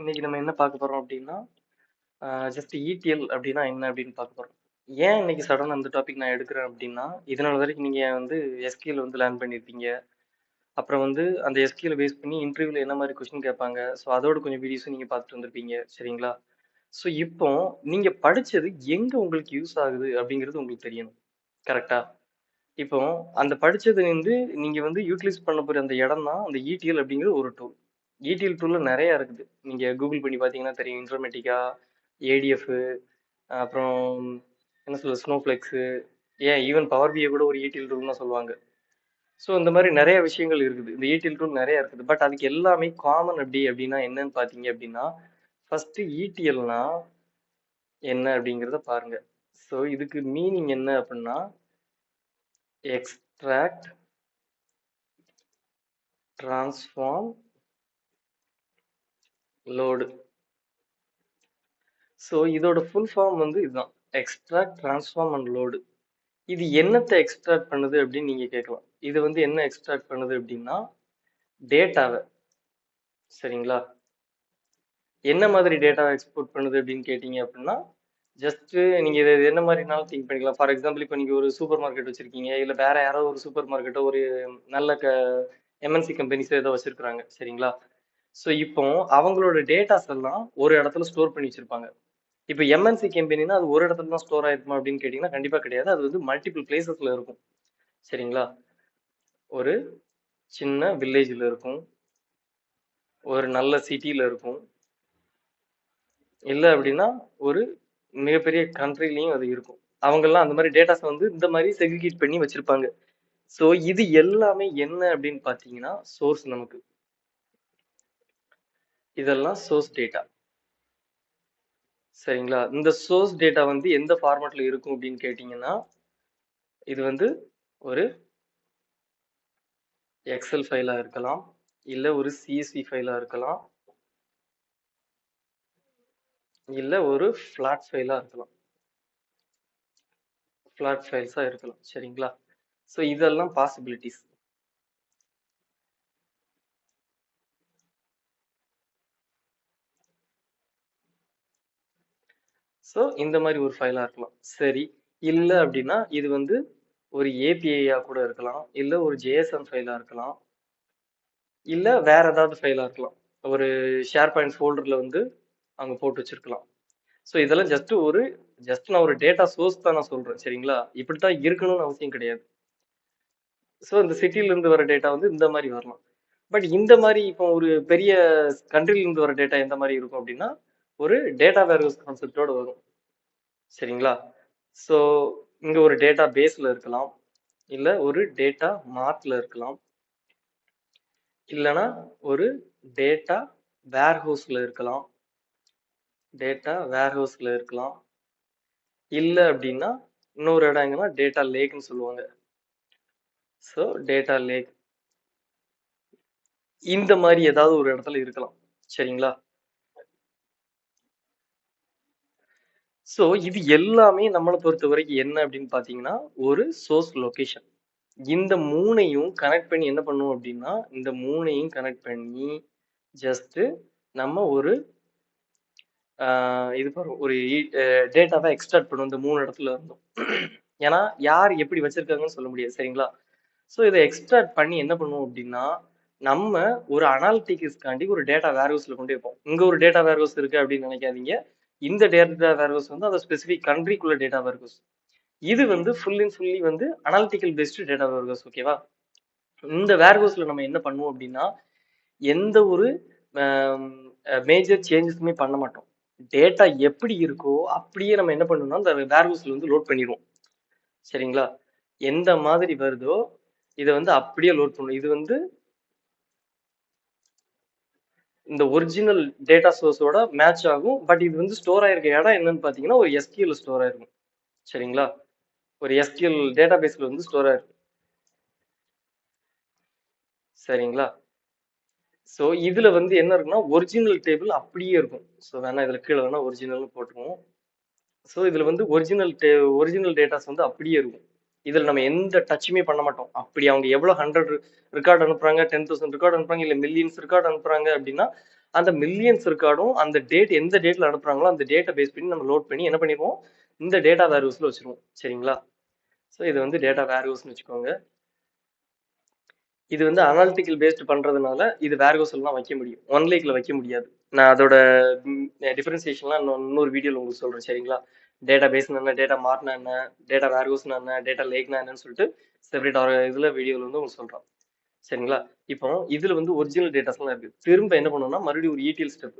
இன்னைக்கு நம்ம என்ன பார்க்க போறோம் அப்படின்னா ஜஸ்ட் இடிஎல் அப்படின்னா என்ன அப்படின்னு பார்க்க போறோம். ஏன் இன்னைக்கு சடன் அந்த டாபிக் நான் எடுக்கிறேன் அப்படின்னா, இதனால வரைக்கும் நீங்க வந்து எஸ்கியூஎல் வந்து லேர்ன் பண்ணியிருப்பீங்க. அப்புறம் வந்து அந்த எஸ்கியூஎல் பேஸ் பண்ணி இன்டர்வியூல என்ன மாதிரி கொஸ்டின் கேட்பாங்க, ஸோ அதோட கொஞ்சம் வீடியோஸும் நீங்க பார்த்துட்டு வந்திருப்பீங்க, சரிங்களா? ஸோ இப்போ நீங்க படிச்சது எங்க உங்களுக்கு யூஸ் ஆகுது அப்படிங்கிறது உங்களுக்கு தெரியணும், கரெக்டா? இப்போ அந்த படிச்சது வந்து நீங்க வந்து யூட்டிலைஸ் பண்ண போற அந்த இடம் தான் அந்த இடிஎல் அப்படிங்கிற ஒரு டூல். இடிஎல் டூல்ல நிறைய இருக்குது. நீங்க கூகுள் பண்ணி பார்த்தீங்கன்னா தெரியும். இன்ஃபர்மேட்டிக்கா, ஏடிஎஃப், அப்புறம் என்ன சொல்றது, ஸ்னோஃப்ளெக்ஸ், ஏன் ஈவன் பவர் பிஐ கூட ஒரு இடிஎல் டூல் தான் சொல்லுவாங்க. ஸோ இந்த மாதிரி நிறைய விஷயங்கள் இருக்குது. இந்த இடிஎல் டூல் நிறைய இருக்குது. பட் அதுக்கு எல்லாமே காமன் அப்படின்னா என்னன்னு பார்த்தீங்க அப்படின்னா, ஃபர்ஸ்ட் இடிஎல்னா என்ன அப்படிங்கிறத பாருங்க. ஸோ இதுக்கு மீனிங் என்ன அப்படின்னா, எக்ஸ்ட்ராக்ட், டிரான்ஸ்ஃபார்ம், லோடு. ஸோ இதோட ஃபுல் ஃபார்ம் வந்து இதுதான், எக்ஸ்ட்ராக்ட், டிரான்ஸ்ஃபார்ம் அண்ட் லோடு. இது என்னத்தை எக்ஸ்ட்ராக்ட் பண்ணுது அப்படின்னு நீங்க கேட்கலாம். இது வந்து என்ன எக்ஸ்ட்ராக்ட் பண்ணுது அப்படின்னா டேட்டாவை, சரிங்களா? என்ன மாதிரி டேட்டாவை எக்ஸ்போர்ட் பண்ணுது அப்படின்னு கேட்டீங்க அப்படின்னா, ஜஸ்ட் நீங்க இது என்ன மாதிரினாலும் திங்க் பண்ணிக்கலாம். ஃபார் எக்ஸாம்பிள், இப்போ நீங்க ஒரு சூப்பர் மார்க்கெட் வச்சிருக்கீங்க, இல்ல வேற யாரோ ஒரு சூப்பர் மார்க்கெட்டோ ஒரு நல்ல எம்என்சி கம்பெனிஸ் ஏதோ வச்சிருக்காங்க, சரிங்களா? ஸோ இப்போ அவங்களோட டேட்டாஸ் எல்லாம் ஒரு இடத்துல ஸ்டோர் பண்ணி வச்சிருப்பாங்க. இப்போ எம்என்சி கம்பெனினா அது ஒரு இடத்துல தான் ஸ்டோர் ஆயிருக்குமா அப்படின்னு கேட்டீங்கன்னா கண்டிப்பா கிடையாது. அது வந்து மல்டிபிள் பிளேசஸ்ல இருக்கும், சரிங்களா? ஒரு சின்ன வில்லேஜ்ல இருக்கும், ஒரு நல்ல சிட்டில இருக்கும், இல்ல அப்படின்னா ஒரு மிகப்பெரிய கண்ட்ரிலையும் அது இருக்கும். அவங்கெல்லாம் அந்த மாதிரி டேட்டாஸ் வந்து இந்த மாதிரி செக்ரிகேட் பண்ணி வச்சிருப்பாங்க. ஸோ இது எல்லாமே என்ன அப்படின்னு பார்த்தீங்கன்னா சோர்ஸ். நமக்கு இதெல்லாம் சோர்ஸ் டேட்டா, சரிங்களா? இந்த சோர்ஸ் டேட்டா வந்து எந்த ஃபார்மேட்ல இருக்கும் அப்படின்னு கேட்டீங்கன்னா, இது வந்து ஒரு எக்ஸல் ஃபைலா இருக்கலாம், இல்ல ஒரு சிஎஸ்வி ஃபைலா இருக்கலாம், இல்ல ஒரு ஃபிளாட் ஃபைலா இருக்கலாம். ஃபிளாட் ஃபைல்ஸா இருக்கலாம், சரிங்களா? ஸோ இதெல்லாம் பாசிபிலிட்டிஸ். ஸோ இந்த மாதிரி ஒரு ஃபைலா இருக்கலாம், சரி. இல்ல அப்படின்னா இது வந்து ஒரு ஏபிஐயா கூட இருக்கலாம், இல்ல ஒரு ஜேஎஸ்என் ஃபைலா இருக்கலாம், இல்ல வேற ஏதாவது ஃபைலா இருக்கலாம். ஒரு ஷேர் பாயிண்ட் ஃபோல்டர்ல வந்து அவங்க போட்டு வச்சிருக்கலாம். ஸோ இதெல்லாம் ஜஸ்ட் நான் ஒரு டேட்டா சோர்ஸ் தான் நான் சொல்றேன், சரிங்களா? இப்படித்தான் இருக்கணும்னு அவசியம் கிடையாது. ஸோ இந்த சிட்டில இருந்து வர டேட்டா வந்து இந்த மாதிரி வரலாம். பட் இந்த மாதிரி இப்போ ஒரு பெரிய கண்ட்ரில இருந்து வர டேட்டா எந்த மாதிரி இருக்கும் அப்படின்னா, ஒரு டேட்டா வேர்ஹவுஸ் கான்செப்டோட வரும், சரிங்களா? ஸோ இங்க ஒரு டேட்டா பேஸ்ல இருக்கலாம், இல்ல ஒரு டேட்டா மார்ட்ல இருக்கலாம், இல்லைன்னா ஒரு டேட்டா வேர்ஹவுஸ்ல இருக்கலாம், இல்ல அப்படின்னா இன்னொரு இடம் எங்கன்னா டேட்டா லேக்னு சொல்லுவாங்க. ஸோ டேட்டா லேக் இந்த மாதிரி ஏதாவது ஒரு இடத்துல இருக்கலாம், சரிங்களா? ஸோ இது எல்லாமே நம்மளை பொறுத்த வரைக்கும் என்ன அப்படின்னு பார்த்தீங்கன்னா ஒரு சோர்ஸ் லொகேஷன். இந்த மூணையும் கனெக்ட் பண்ணி என்ன பண்ணுவோம் அப்படின்னா, இந்த மூணையும் கனெக்ட் பண்ணி ஜஸ்ட் நம்ம ஒரு இது பண்ணுவோம், ஒரு டேட்டாவை எக்ஸ்ட்ராக்ட் பண்ணுவோம் இந்த மூணு இடத்துல இருந்தோம். ஏன்னா யார் எப்படி வச்சிருக்காங்கன்னு சொல்ல முடியாது, சரிங்களா? ஸோ இதை எக்ஸ்ட்ராக்ட் பண்ணி என்ன பண்ணுவோம் அப்படின்னா, நம்ம ஒரு அனாலிட்டிக்ஸ்காண்டி ஒரு டேட்டா வேர்ஹவுஸ்ல கொண்டு வைப்போம். இங்க ஒரு டேட்டா வேர்ஹவுஸ் இருக்கு அப்படின்னு நினைக்காதீங்க. இந்த டேட்டா வேர்ஹவுஸ் வந்து அந்த ஸ்பெசிபிக் கண்ட்ரிக்குள்ள டேட்டா வேர்ஹவுஸ். இது வந்து ஃபுல் அண்ட் ஃபுல்லி வந்து அனாலிட்டிக்கல் பேஸ்டு டேட்டா வேர்ஹவுஸ், ஓகேவா? இந்த வேர்ஹவுஸ்ல நம்ம என்ன பண்ணுவோம் அப்படின்னா, எந்த ஒரு மேஜர் சேஞ்சஸுமே பண்ண மாட்டோம். டேட்டா எப்படி இருக்கோ அப்படியே நம்ம என்ன பண்ணணும்னா அந்த வேர்ஹவுஸ்ல வந்து லோட் பண்ணிடுவோம், சரிங்களா? எந்த மாதிரி வருதோ இதை வந்து அப்படியே லோட் பண்ணணும். இது வந்து இந்த ஒரிஜினல் டேட்டா சோர்ஸோட மேட்ச் ஆகும். பட் இது வந்து ஸ்டோர் ஆயிருக்க இடம் என்னன்னு பாத்தீங்கன்னா ஒரு எஸ்கியூஎல் ஸ்டோர் ஆயிருக்கும், சரிங்களா? ஒரு எஸ்கியூஎல் டேட்டா பேஸ்ல வந்து ஸ்டோர் ஆயிருக்கும், சரிங்களா? ஸோ இதுல வந்து என்ன இருக்குன்னா ஒரிஜினல் டேபிள் அப்படியே இருக்கும். ஸோ வேணா இதுல கீழே வேணா ஒரிஜினல் போட்டுருவோம். ஸோ இதுல வந்து ஒரிஜினல் டேட்டாஸ் வந்து அப்படியே இருக்கும். இதுல நம்ம எந்த டச்சுமே பண்ண மாட்டோம். அப்படி அவங்க எவ்வளவு 100 ரெக்கார்ட் அனுப்புறாங்க, 10,000 ரெக்கார்ட் அனுப்புறாங்க, இல்ல மில்லியன்ஸ் ரெக்கார்ட் அனுப்புறாங்க அப்படின்னா அந்த மில்லியன்ஸ் ரெக்கார்டும் அந்த டேட் எந்த டேட்ல அனுப்புறாங்களோ அந்த டேட்டை பேஸ் பண்ணி நம்ம லோட் பண்ணி என்ன பண்ணிடுவோம், இந்த டேட்டா வேர்ஹவுஸ்ல வச்சிருவோம். சரிங்களா? ஸோ இது வந்து டேட்டா வேர்ஹவுஸ்னு வச்சுக்கோங்க. இது வந்து அனாலிட்டிக்கல் பேஸ்ட் பண்றதுனால இது வேர்ஹவுஸ்லாம் வைக்க முடியும், ஒன் லேக்ல வைக்க முடியாது. நான் அதோட டிஃபரன்சியேஷன்லாம் இன்னொரு வீடியோல உங்களுக்கு சொல்றேன். சரிங்களா? டேட்டா பேஸ்னா என்ன, டேட்டா மார்ட்னா என்ன, டேட்டா வேர்ஹவுஸ்னா என்ன, டேட்டா லேக்னா என்னன்னு சொல்லிட்டு செப்பரேட் இதுல வீடியோல வந்து உங்களுக்கு சொல்றேன். சரிங்களா? இப்போ இதுல வந்து ஒரிஜினல் டேட்டாஸ்லாம் இருக்கு. திரும்ப என்ன பண்ணுவோம்னா மறுபடியும் ஒரு ETL ஸ்டெப்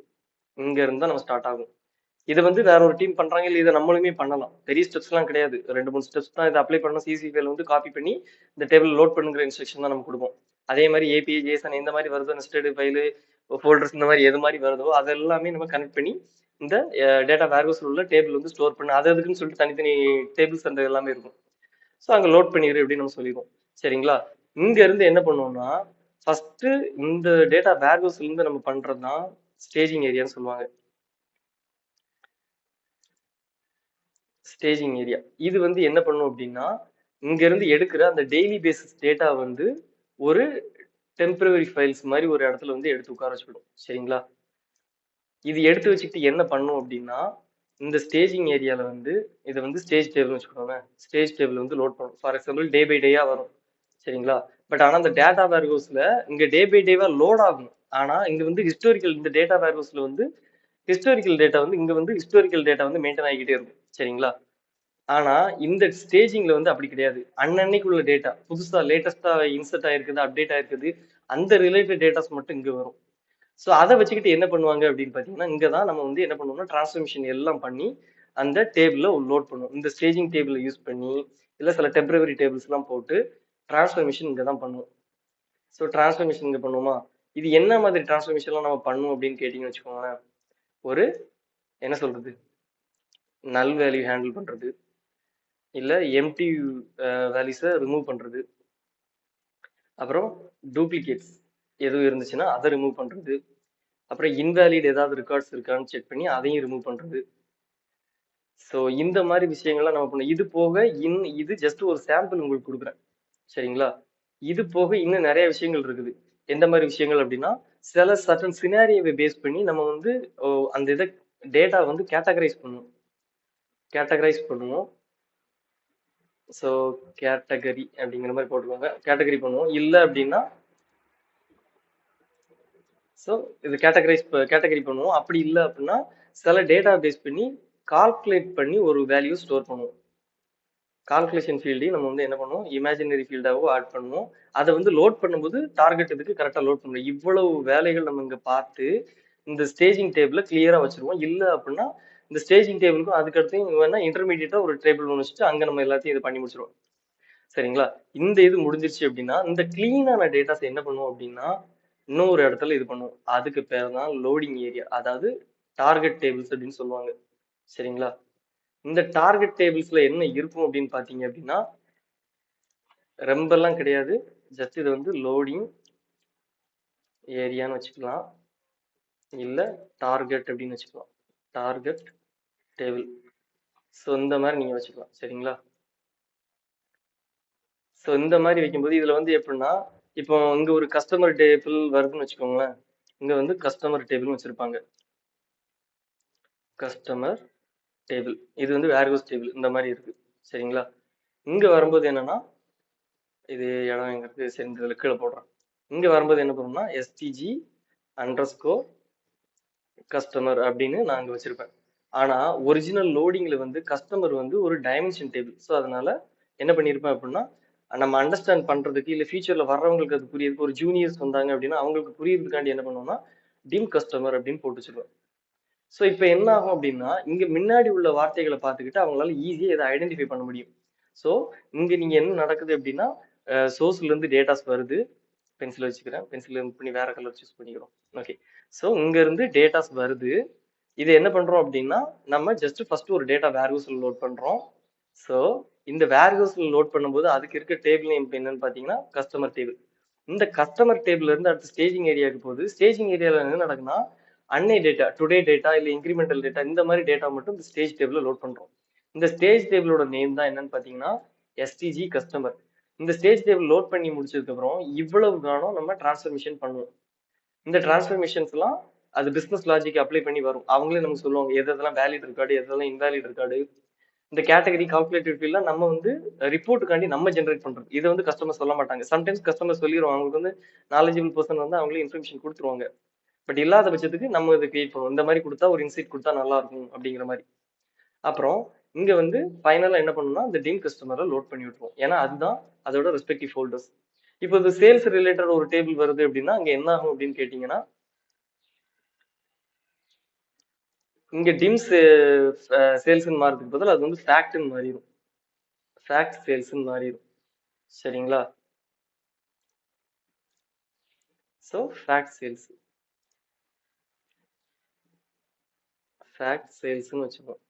இங்க இருந்தா நம்ம ஸ்டார்ட் ஆகும். இதை வந்து வேற ஒரு டீம் பண்றாங்க, இல்ல இதை நம்மளுமே பண்ணலாம். பெரிய ஸ்டெப்ஸ் எல்லாம் கிடையாது, 2 3 ஸ்டெப்ஸ் தான். இதை அப்ளை பண்ணணும், CSV வந்து காப்பி பண்ணி இந்த டேபிள் லோட் பண்ணுங்கிற இன்ஸ்ட்ரக்ஷன் தான் நம்ம கொடுப்போம். அதே மாதிரி API JSON இந்த மாதிரி வருதோ, நெஸ்டட் ஃபைல் ஃபோல்டர்ஸ் இந்த மாதிரி எது மாதிரி வருதோ அதெல்லாமே நம்ம கனெக்ட் பண்ணி இந்த டேட்டா வேர்ஹவுஸ்ல உள்ள டேபிள் வந்து ஸ்டோர் பண்ணு. அது அதுக்குன்னு சொல்லிட்டு தனித்தனி டேபிள்ஸ் அந்த எல்லாமே இருக்கும். ஸோ அங்க லோட் பண்ணிடு அப்படின்னு நம்ம சொல்லிடுவோம். சரிங்களா? இங்க இருந்து என்ன பண்ணுவோம்னா ஃபர்ஸ்ட் இந்த டேட்டா வேர்ஹவுஸ்ல இருந்து நம்ம பண்றதுதான் ஸ்டேஜிங் ஏரியான்னு சொல்லுவாங்க. ஸ்டேஜிங் ஏரியா இது வந்து என்ன பண்ணும் அப்படின்னா, இங்க இருந்து எடுக்கிற அந்த டெய்லி பேசிஸ் டேட்டா வந்து ஒரு டெம்பரரி ஃபைல்ஸ் மாதிரி ஒரு இடத்துல வந்து எடுத்து உட்கார வச்சுக்கணும். சரிங்களா? இது எடுத்து வச்சுக்கிட்டு என்ன பண்ணும் அப்படின்னா, இந்த ஸ்டேஜிங் ஏரியால வந்து இதை வந்து ஸ்டேஜ் டேபிள் வச்சுக்கோங்க. ஸ்டேஜ் டேபிள் வந்து லோட் பண்ணும். ஃபார் எக்ஸாம்பிள் டே பை டேயா வரும். சரிங்களா? பட் ஆனா இந்த டேட்டா வேர்ஹவுஸ்ல இங்க டே பை டேவா லோட் ஆகும். ஆனா இங்க வந்து ஹிஸ்டாரிக்கல், இந்த டேட்டா வேர்ஹவுஸ்ல வந்து ஹிஸ்டாரிக்கல் டேட்டா வந்து இங்க வந்து ஹிஸ்டாரிக்கல் டேட்டா வந்து மெயின்டைன் ஆகிக்கிட்டே இருக்கும். சரிங்களா? ஆனா இந்த ஸ்டேஜிங்ல வந்து அப்படி கிடையாது. அன்னன்னைக்கு உள்ள டேட்டா புதுசா லேட்டஸ்டா இன்சர்ட் ஆயிருக்குது, அப்டேட் ஆயிருக்குது, அந்த ரிலேட்டட் டேட்டாஸ் மட்டும் இங்க வரும். ஸோ அதை வச்சுக்கிட்டு என்ன பண்ணுவாங்க அப்படின்னு பாத்தீங்கன்னா, இங்கதான் நம்ம வந்து என்ன பண்ணுவோம்னா டிரான்ஸ்ஃபர்மேஷன் எல்லாம் பண்ணி அந்த டேபிள்ல லோட் பண்ணுவோம். இந்த ஸ்டேஜிங் டேபிள் யூஸ் பண்ணி இல்ல சில டெம்பரரி டேபிள்ஸ் எல்லாம் போட்டு டிரான்ஸ்ஃபர்மேஷன் இங்க தான் பண்ணுவோம். ஸோ டிரான்ஸ்ஃபர்மேஷன் இங்க பண்ணுவோமா? இது என்ன மாதிரி டிரான்ஸ்ஃபர்மேஷன் எல்லாம் நம்ம பண்ணுவோம் அப்படின்னு கேட்டீங்கன்னு வச்சுக்கோங்களேன். ஒரு என்ன சொல்றது, நல் வேல்யூ ஹேண்டில் பண்றது, இல்ல எம்டி வேல்யூஸை ரிமூவ் பண்றது, அப்புறம் டூப்ளிகேட்ஸ் எதுவும் இருந்துச்சுன்னா அதை ரிமூவ் பண்றது, அப்புறம் இன்வேலிட் ஏதாவது ரெக்கார்ட்ஸ் இருக்கான்னு செக் பண்ணி அதையும் ரிமூவ் பண்றது. ஸோ இந்த மாதிரி விஷயங்கள்லாம் நம்ம பண்ணணும். இது போக இது ஜஸ்ட் ஒரு சாம்பிள் உங்களுக்கு கொடுக்குறேன். சரிங்களா? இது போக இன்னும் நிறைய விஷயங்கள் இருக்குது. எந்த மாதிரி விஷயங்கள் அப்படின்னா, சில சர்டன் சினாரியோவை பேஸ் பண்ணி நம்ம வந்து அந்த இதை டேட்டா வந்து கேட்டகரைஸ் பண்ணுவோம். ஸோ கேட்டகரி அப்படிங்கிற மாதிரி போட்டுக்கோங்க. கேட்டகரி பண்ணுவோம். இல்லை அப்படின்னா ஸோ இது கேட்டகரி பண்ணுவோம். அப்படி இல்லை அப்படின்னா சில டேட்டா பேஸ் பண்ணி கால்குலேட் பண்ணி ஒரு வேல்யூ ஸ்டோர் பண்ணுவோம். கால்குலேஷன் ஃபீல்டையும் நம்ம வந்து என்ன பண்ணுவோம், இமேஜினரி ஃபீல்டாவோ ஆட் பண்ணுவோம். அதை வந்து லோட் பண்ணும்போது டார்கெட் இதுக்கு கரெக்டாக லோட் பண்ணுவோம். இவ்வளவு வேலைகள் நம்ம இங்கே பார்த்து இந்த ஸ்டேஜிங் டேபிள கிளியரா வச்சிருவோம். இல்லை அப்படின்னா இந்த ஸ்டேஜிங் டேபிளுக்கும் அதுக்கடுத்து வேணா இன்டர்மீடியட்டா ஒரு டேபிள் ஒன்று வச்சுட்டு அங்கே நம்ம எல்லாத்தையும் இது பண்ணி முடிச்சிருவோம். சரிங்களா? இந்த இது முடிஞ்சிருச்சு அப்படின்னா இந்த கிளீனான டேட்டாஸ் என்ன பண்ணுவோம் அப்படின்னா இன்னொரு இடத்துல இது பண்ணுவோம். அதுக்கு பேர் தான் லோடிங் ஏரியா, அதாவது டார்கெட் டேபிள்ஸ் அப்படின்னு சொல்லுவாங்க. சரிங்களா? இந்த டார்கெட் டேபிள்ஸ்ல என்ன இருக்கும் அப்படின்னு பாத்தீங்க அப்படின்னா ரொம்பலாம் கிடையாது. ஜஸ்ட் இது வந்து லோடிங் ஏரியான்னு வச்சுக்கலாம், இல்ல டார்கெட் அப்படின்னு வச்சுக்கலாம். Target table. ஸோ இந்த மாதிரி நீங்க வச்சுக்கலாம். சரிங்களா? ஸோ இந்த மாதிரி வைக்கும்போது இதுல வந்து எப்படின்னா, இப்போ இங்க ஒரு கஸ்டமர் டேபிள் வருதுன்னு வச்சுக்கோங்களேன். இங்க வந்து கஸ்டமர் டேபிள் வச்சிருப்பாங்க. கஸ்டமர் டேபிள் இது வந்து வேர்ஹவுஸ் டேபிள் இந்த மாதிரி இருக்கு. சரிங்களா? இங்க வரும்போது என்னன்னா, இது இடம் எங்க இருக்கு, சரி இந்த கீழே போடுறேன். இங்க வரும்போது என்ன பண்ணணும்னா STG அண்டர்ஸ்கோர் கஸ்டமர் அப்படின்னு நான் அங்க வச்சிருப்பேன். ஆனா ஒரிஜினல் லோடிங்ல வந்து கஸ்டமர் வந்து ஒரு டைமென்ஷன் டேபிள். ஸோ அதனால என்ன பண்ணியிருப்பேன் அப்படின்னா, நம்ம அண்டர்ஸ்டாண்ட் பண்றதுக்கு இல்ல ஃபியூச்சர்ல வர்றவங்களுக்கு அது புரியுதுக்கு, ஒரு ஜூனியர்ஸ் வந்தாங்க அப்படின்னா அவங்களுக்கு புரியுறதுக்காண்டி என்ன பண்ணுவோம்னா டீம் கஸ்டமர் அப்படின்னு போட்டு வச்சிருவேன். ஸோ இப்போ என்ன ஆகும் அப்படின்னா இங்க முன்னாடி உள்ள வார்த்தைகளை பார்த்துக்கிட்டு அவங்களால ஈஸியா இதை ஐடென்டிஃபை பண்ண முடியும். ஸோ இங்க நீங்க என்ன நடக்குது அப்படின்னா, சோர்ஸ்ல இருந்து டேட்டாஸ் வருது. பென்சில் வச்சுக்கிறேன், பென்சில் பண்ணி வேற கலர் சூஸ் பண்ணிக்கிறோம். ஓகே. ஸோ இங்க இருந்து டேட்டாஸ் வருது. இது என்ன பண்றோம் அப்படின்னா நம்ம ஜஸ்ட் ஃபர்ஸ்ட் ஒரு டேட்டா வேர்ஹவுஸ்ல லோட் பண்றோம். ஸோ இந்த வேர்ஹவுஸ்ல லோட் பண்ணும்போது அதுக்கு இருக்க டேபிள் நேம் என்னன்னு பாத்தீங்கன்னா கஸ்டமர் டேபிள். இந்த கஸ்டமர் டேபிள்ல இருந்து அடுத்து ஸ்டேஜிங் ஏரியாவுக்கு போகுது. ஸ்டேஜிங் ஏரியால என்ன நடக்குன்னா அன்னை டேட்டா, டுடே டேட்டா இல்ல இன்கிரிமெண்டல் டேட்டா இந்த மாதிரி டேட்டா மட்டும் இந்த ஸ்டேஜ் டேபிள்ல லோட் பண்றோம். இந்த ஸ்டேஜ் டேபிளோட நேம் தான் என்னன்னு பாத்தீங்கன்னா STG கஸ்டமர். இந்த ஸ்டேஜ் டேபிள் லோட் பண்ணி முடிச்சதுக்கு அப்புறம் இவ்வளவு காணும் நம்ம டிரான்ஸ்ஃபர்மேஷன் பண்ணுவோம். இந்த டிரான்ஸ்ஃபர்மேஷன்ஸ் எல்லாம் அது பிசினஸ் லாஜிக் அப்ளை பண்ணி வரும். அவங்களே நமக்கு சொல்லுவாங்க எதெல்லாம் வேலிட் ரெக்கார்டு, எதெல்லாம் இன்வேலிட் ரெக்கார்டு. இந்த கேட்டகரி கால்குலேட்டிவ் ஃபீல்ட்லாம் நம்ம வந்து ரிப்போர்ட்டுக்காண்டி நம்ம ஜென்ரேட் பண்றோம். இதை வந்து கஸ்டமர் சொல்ல மாட்டாங்க. சம்டைம்ஸ் கஸ்டமர் சொல்லிடுவாங்க. அவங்களுக்கு வந்து நாலேஜபிள் பர்சன் வந்து அவங்களே இன்ஃபர்மேஷன் கொடுத்துருவாங்க. பட் இல்லாத பட்சத்துக்கு நம்ம இதை கிரியேட் பண்ணுவோம். இந்த மாதிரி கொடுத்தா ஒரு இன்சைட் கொடுத்தா நல்லா இருக்கும் அப்படிங்கிற மாதிரி. அப்புறம் இங்க வந்து ஃபைனலா என்ன பண்ணணும்னா இந்த டீம் கஸ்டமரை லோட் பண்ணி விட்டுருவோம். ஏன்னா அதுதான் அதோட ரெஸ்பெக்டிவ் ஃபோல்டர்ஸ். இப்போ இது சேல்ஸ் ரிலேட்டட் ஒரு டேபிள் வருது அப்படின்னா அங்க என்ன ஆகும் அப்படின்னு கேட்டீங்கன்னா, இங்க டிம்ஸ் சேல்ஸ்ன்னு மாறதுக்கு பதில் அது வந்து ஃபேக்ட்னு மாறிடும். ஃபேக்ட் சேல்ஸ்ன்னு மாறிடும். சரிங்களா? ஸோ ஃபேக்ட் சேல்ஸ், ஃபேக்ட் சேல்ஸ்ன்னு வச்சுப்போம்.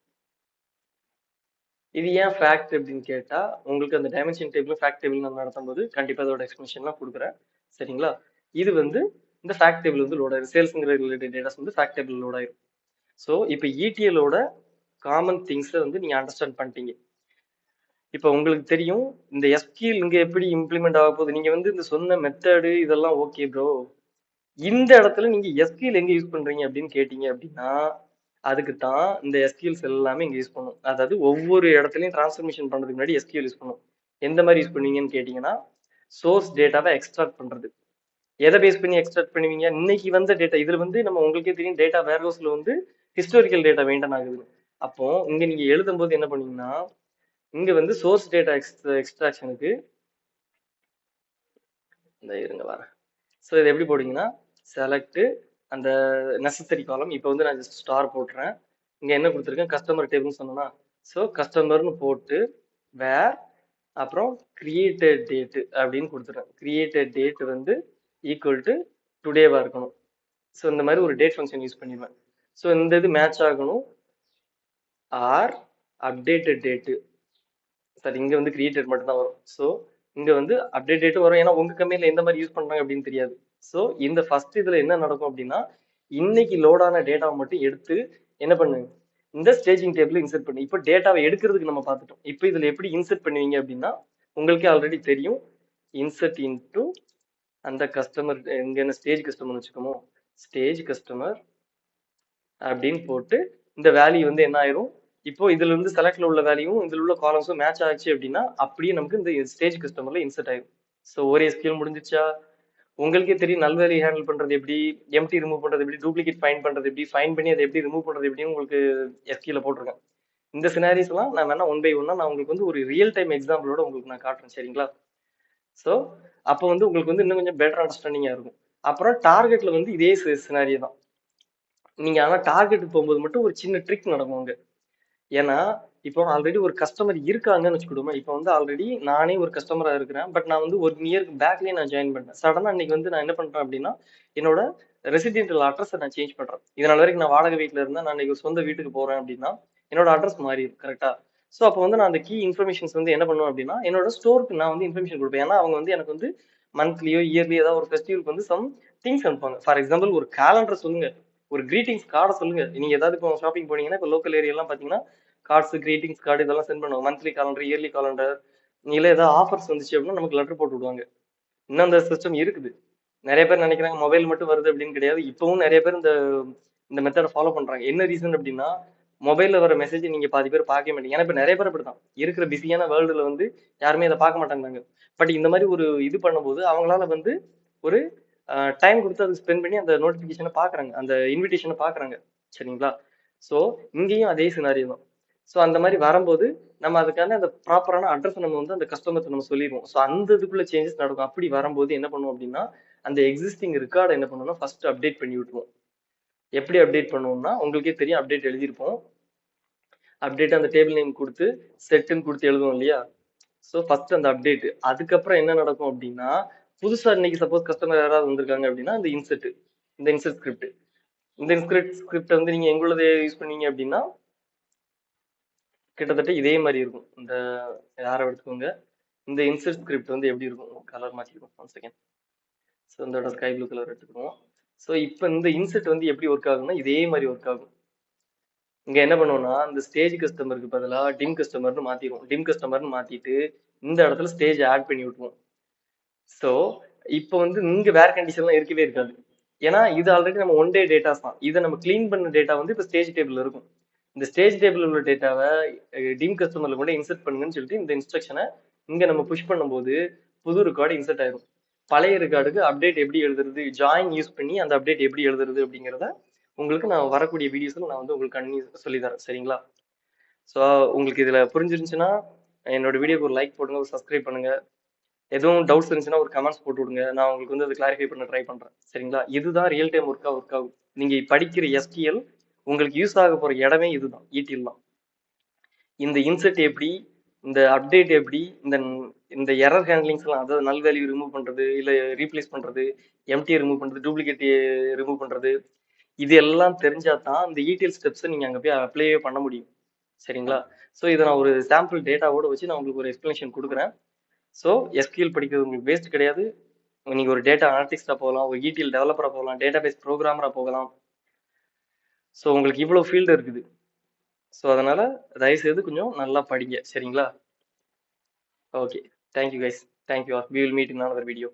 இது ஏன் ஃபேக்ட் அப்படின்னு கேட்டா, உங்களுக்கு அந்த டைமென்ஷன் டேபிள் ஃபேக்ட் டேபிள் நம்ம நடத்தும் போது கண்டிப்பா அதோட எக்ஸ்பிளேஷன்லாம் கொடுக்குறேன். சரிங்களா? இது வந்து இந்த ஃபேக்ட் டேபிள் வந்து லோட் ஆயிரும். சேல்ஸ்ங்கிற ரிலேட்டட் டேட்டாஸ் வந்து ஃபேக்ட் டேபிள் லோட் ஆயிரும். ஸோ இப்போ இடிஎலோட காமன் திங்ஸை வந்து நீங்க அண்டர்ஸ்டாண்ட் பண்ணிட்டீங்க. இப்போ உங்களுக்கு தெரியும் இந்த எஸ்கியூஎல் இங்க எப்படி இம்ப்ளிமெண்ட் ஆக போகுது. நீங்க வந்து இந்த சொன்ன மெத்தடு இதெல்லாம் ஓகே ப்ரோ, இந்த இடத்துல நீங்க எஸ்கியூஎல் எங்க யூஸ் பண்றீங்க அப்படின்னு கேட்டீங்க அப்படின்னா, அதுக்கு தான் இந்த எஸ்கியூஎல்ஸ் எல்லாமே இங்க யூஸ் பண்ணும். அதாவது ஒவ்வொரு இடத்துலயும் டிரான்ஸ்ஃபர்மேஷன் பண்றதுக்கு முன்னாடி எஸ்கியூஎல் யூஸ் பண்ணும். எந்த மாதிரி யூஸ் பண்ணுவீங்கன்னு கேட்டீங்கன்னா, சோர்ஸ் டேட்டாவை எக்ஸ்ட்ராக்ட் பண்றது. எதை பேஸ் பண்ணி எக்ஸ்ட்ராக்ட் பண்ணுவீங்க? இன்னைக்கு வந்த டேட்டா இதுல வந்து நம்ம உங்களுக்கே தெரியும் டேட்டா வேர் ஹவுஸ்ல வந்து ஹிஸ்டாரிக்கல் டேட்டா மெயின்டைன் ஆகுது. அப்போ இங்க நீங்க எழுதும் போது என்ன பண்ணீங்கன்னா, இங்க வந்து சோர்ஸ் டேட்டா எக்ஸ்ட்ராக்ஷனுக்கு இந்த இருங்க வர. ஸோ இது எப்படி போடுங்கன்னா, செலக்ட் அந்த நெசசரி காலம். இப்போ வந்து நான் ஜஸ்ட் ஸ்டார் போட்டுறேன். இங்க என்ன கொடுத்துருக்கேன், கஸ்டமர் டேபிள்னு சொன்னோம்னா, ஸோ கஸ்டமர்னு போட்டு வேர் அப்புறம் கிரியேட்டட் டேட் அப்படின்னு கொடுத்துருக்கேன். கிரியேட்டட் டேட் வந்து ஈக்குவல் டு டுடேவா இருக்கணும். ஸோ இந்த மாதிரி ஒரு டேட் ஃபங்க்ஷன் யூஸ் பண்ணிடுவேன். ஸோ இந்த இது மேட்ச் ஆகணும். R updated date. சார் இங்க வந்து கிரியேட்டட் மட்டும் தான் வரும். ஸோ இங்க வந்து அப்டேட் டேட்டும் வரும். ஏன்னா உங்க கம்பெனில எந்த மாதிரி யூஸ் பண்றாங்க அப்படின்னு தெரியாது. ஸோ இந்த ஃபர்ஸ்ட் இதுல என்ன நடக்கும் அப்படின்னா, இன்னைக்கு லோடான டேட்டாவை மட்டும் எடுத்து என்ன பண்ணுங்க, இந்த ஸ்டேஜிங் டேபிள் இன்சர்ட் பண்ணி. இப்போ டேட்டாவை எடுக்கிறதுக்கு நம்ம பார்த்துட்டோம். இப்போ இதுல எப்படி இன்சர்ட் பண்ணுவீங்க அப்படின்னா, உங்களுக்கே ஆல்ரெடி தெரியும். இன்சர்ட் இன்டு அந்த கஸ்டமர், இங்க என்ன ஸ்டேஜ் கஸ்டமர் வச்சுக்கோமோ, ஸ்டேஜ் கஸ்டமர் அப்படின்னு போட்டு இந்த வேல்யூ வந்து என்ன ஆயிரும், இப்போ இதுல இருந்து செலக்ட்ல உள்ள வேல்யூவும் இதுல உள்ள காலம்ஸும் மேட்ச் ஆச்சு அப்படின்னா அப்படியே நமக்கு இந்த ஸ்டேஜ் கஸ்டமர்ல இன்சர்ட் ஆயிரும். ஸோ ஒரு எஸ்கியூஎல் முடிஞ்சிச்சா? உங்களுக்கே தெரியும் நல் வேல்யூ ஹேண்டில் பண்றது எப்படி, எம்டி ரிமூவ் பண்றது எப்படி, டூப்ளிகேட் ஃபைன் பண்றது எப்படி, ஃபைன் பண்ணி அதை எப்படி ரிமூவ் பண்றது எப்படின்னு உங்களுக்கு எஸ்கியூஎல் போட்டிருக்கேன். இந்த சினாரிஸ் எல்லாம் நான் வேணா ஒன் பை ஒன்னா நான் உங்களுக்கு வந்து ஒரு ரியல் டைம் எக்ஸாம்பிளோட உங்களுக்கு நான் காட்டுறேன். சரிங்களா? ஸோ அப்போ வந்து உங்களுக்கு வந்து இன்னும் கொஞ்சம் பெட்டர் அண்டர்ஸ்டாண்டிங்கா இருக்கும். அப்புறம் டார்கெட்ல வந்து இதே சினாரியோ தான். நீங்க ஆனா டார்கெட் போகும்போது மட்டும் ஒரு சின்ன ட்ரிக் நடக்கும் அங்க. ஏன்னா இப்போ ஆல்ரெடி ஒரு கஸ்டமர் இருக்காங்கன்னு வச்சுக்கிடுமா. இப்போ வந்து ஆல்ரெடி நானே ஒரு கஸ்டமரா இருக்கிறேன். பட் நான் வந்து ஒரு இயருக்கு பேக்லயே நான் ஜாயின் பண்ணேன். சடனா இன்னைக்கு வந்து நான் என்ன பண்றேன் அப்படின்னா, என்னோட ரெசிடென்டல் அட்ரஸை நான் சேஞ்ச் பண்றேன். இதனால வரைக்கும் நான் வாடகை வீட்டுல இருந்தேன். நான் இன்னைக்கு சொந்த வீட்டுக்கு போறேன் அப்படின்னா என்னோட அட்ரஸ் மாறி கரெக்டா. ஸோ அப்போ வந்து நான் அந்த கீ இன்ஃபர்மேஷன்ஸ் வந்து என்ன பண்ணுவேன் அப்படின்னா, என்னோட ஸ்டோருக்கு நான் வந்து இன்ஃபர்மேஷன் கொடுப்பேன். ஏன்னா அவங்க வந்து எனக்கு வந்து மந்த்லியோ இயர்லி ஏதாவது ஒரு ஃபெஸ்டிவலுக்கு வந்து சம் திங்ஸ் அனுப்புவாங்க. ஃபார் எக்ஸாம்பிள் ஒரு கேலண்டர் சொல்லுங்க, ஒரு கிரீட்டிங்ஸ் கார்டை சொல்லுங்க. நீங்க ஏதாவது இப்போ ஷாப்பிங் போனீங்கன்னா இப்போ லோக்கல் ஏரியாலாம் பாத்தீங்கன்னா கார்ட்ஸ், கிரீட்டிங்ஸ் கார்டு இதெல்லாம் சென்ட் பண்ணுவாங்க. மந்த்லி காலண்டர், இயர்லி காலண்டர், இல்ல ஏதாவது ஆஃபர்ஸ் வந்துச்சு அப்படின்னா நமக்கு லெட்டர் போட்டு விடுவாங்க. இன்னும் அந்த சிஸ்டம் இருக்குது. நிறைய பேர் நினைக்கிறாங்க மொபைல் மட்டும் வருது அப்படின்னு கிடையாது. இப்பவும் நிறைய பேர் இந்த இந்த மெத்தடை ஃபாலோ பண்றாங்க. என்ன ரீசன் அப்படின்னா, மொபைல்ல வர மெசேஜ் நீங்க பாதி பேர் பார்க்க மாட்டீங்க. ஏன்னா இப்ப நிறைய பேர் அப்படிதான் இருக்கிற பிஸியான வேர்ல்டுல வந்து யாருமே அதை பார்க்க மாட்டாங்க. பட் இந்த மாதிரி ஒரு இது பண்ணும்போது அவங்களால வந்து ஒரு டைம் கொடுத்து அதை ஸ்பெண்ட் பண்ணி அந்த நோட்டிபிகேஷனை பாக்குறாங்க, அந்த இன்விடேஷனை பாக்குறாங்க. சரிங்களா? ஸோ இங்கேயும் அதே சினாரியோ தான். ஸோ அந்த மாதிரி வரும்போது நம்ம அதுக்கான அந்த ப்ராப்பரான அட்ரஸ் நம்ம வந்து அந்த கஸ்டமருக்கு நம்ம சொல்லிடுவோம். ஸோ அந்த இதுக்குள்ள சேஞ்சஸ் நடக்கும். அப்படி வரும்போது என்ன பண்ணுவோம் அப்படின்னா, அந்த எக்ஸிஸ்டிங் ரெக்கார்டை என்ன பண்ணணும்னா ஃபர்ஸ்ட் அப்டேட் பண்ணி விட்டுருவோம். எப்படி அப்டேட் பண்ணுவோம்னா, உங்களுக்கே தெரியும் அப்டேட் எழுதியிருப்போம். அப்டேட் அந்த டேபிள் நேம் கொடுத்து செட்டுன்னு கொடுத்து எழுதுவோம் இல்லையா? ஸோ ஃபர்ஸ்ட் அந்த அப்டேட். அதுக்கப்புறம் என்ன நடக்கும் அப்படின்னா, புதுசா இன்னைக்கு சப்போஸ் கஸ்டமர் யாராவது வந்திருக்காங்க அப்படின்னா இந்த இன்செர்ட், இந்த இன்செர்ட் ஸ்கிரிப்ட், இந்த இன்செர்ட் ஸ்கிரிப்ட் வந்து நீங்க எங்களது யூஸ் பண்ணீங்க அப்படின்னா கிட்டத்தட்ட இதே மாதிரி இருக்கும். இந்த யாரை எடுத்துக்கோங்க, இந்த இன்செர்ட் ஸ்கிரிப்ட் வந்து எப்படி இருக்கும், கலர் மாற்றிக்கும். One second. ஸோ இந்த ஸ்கை ப்ளூ கலர் எடுத்துக்குவோம். ஸோ இப்போ இந்த இன்செர்ட் வந்து எப்படி ஒர்க் ஆகும்னா இதே மாதிரி ஒர்க் ஆகும். இங்க என்ன பண்ணுவோம்னா இந்த ஸ்டேஜ் கஸ்டமருக்கு பதிலாக டிம் கஸ்டமர்னு மாத்திடுவோம். டிம் கஸ்டமர்னு மாத்திட்டு இந்த இடத்துல ஸ்டேஜ் ஆட் பண்ணி விட்டுருவோம். ஸோ இப்போ வந்து இங்க வேர் கண்டிஷன்லாம் இருக்கவே இருக்காது. ஏன்னா இது ஆல்ரெடி நம்ம ஒன் டே டேட்டாஸ் தான். இதை நம்ம க்ளீன் பண்ண டேட்டா வந்து இப்போ ஸ்டேஜ் டேபிள் இருக்கும். இந்த ஸ்டேஜ் டேபிள் உள்ள டேட்டாவை டீம் கஸ்டமர்ல கூட இன்சர்ட் பண்ணுங்கன்னு சொல்லிட்டு இந்த இன்ஸ்ட்ரக்ஷனை இங்க நம்ம புஷ் பண்ணும்போது புது ரெக்கார்டு இன்சர்ட் ஆயிரும். பழைய ரெக்கார்டுக்கு அப்டேட் எப்படி எழுதுறது, ஜாயின் யூஸ் பண்ணி அந்த அப்டேட் எப்படி எழுதுறது அப்படிங்கிறத உங்களுக்கு நான் வரக்கூடிய வீடியோஸ்ல நான் வந்து உங்களுக்கு கண்ணி சொல்லி தரேன். சரிங்களா? ஸோ உங்களுக்கு இதுல புரிஞ்சிருந்துச்சுன்னா என்னோட வீடியோக்கு ஒரு லைக் போடுங்க, ஒரு சப்ஸ்கிரைப் பண்ணுங்க. எதுவும் டவுட்ஸ் இருந்துச்சுன்னா ஒரு கமெண்ட்ஸ் போட்டு விடுங்க. நான் உங்களுக்கு வந்து அதை கிளாரிஃபை பண்ண ட்ரை பண்றேன். சரிங்களா? இதுதான் ரியல் டைம் ஒர்க் ஆகும். நீங்க படிக்கிற SQL உங்களுக்கு யூஸ் ஆக போற இடமே இதுதான், ETL தான். இந்த இன்செர்ட் எப்படி, இந்த அப்டேட் எப்படி, இந்த இந்த எரர் ஹேண்ட்லிங்ஸ் எல்லாம், அதாவது நல் வேல்யூ ரிமூவ் பண்றது, இல்ல ரீப்ளேஸ் பண்றது, எம்டியை ரிமூவ் பண்றது, டூப்ளிகேட் ரிமூவ் பண்றது, இது எல்லாம் தெரிஞ்சா தான் இந்த ETL ஸ்டெப்ஸை நீங்க அங்க போய் அப்ளையே பண்ண முடியும். சரிங்களா? ஸோ இதை நான் ஒரு சாம்பிள் டேட்டாவோட வச்சு நான் உங்களுக்கு ஒரு எக்ஸ்பிளனேஷன் கொடுக்குறேன். ஸோ SQL படிக்கிறது உங்களுக்கு வேஸ்ட் கிடையாது. நீங்க ஒரு டேட்டா அனலிஸ்டா போகலாம், ஒரு ETL டெவலப்பரா போகலாம், டேட்டாபேஸ் ப்ரோக்ராமரா போகலாம். ஸோ உங்களுக்கு இவ்வளவு ஃபீல்டு இருக்குது. ஸோ அதனால தயவு செய்து கொஞ்சம் நல்லா படிங்க. சரிங்களா? Okay, thank you guys, thank you all. We will meet in another video.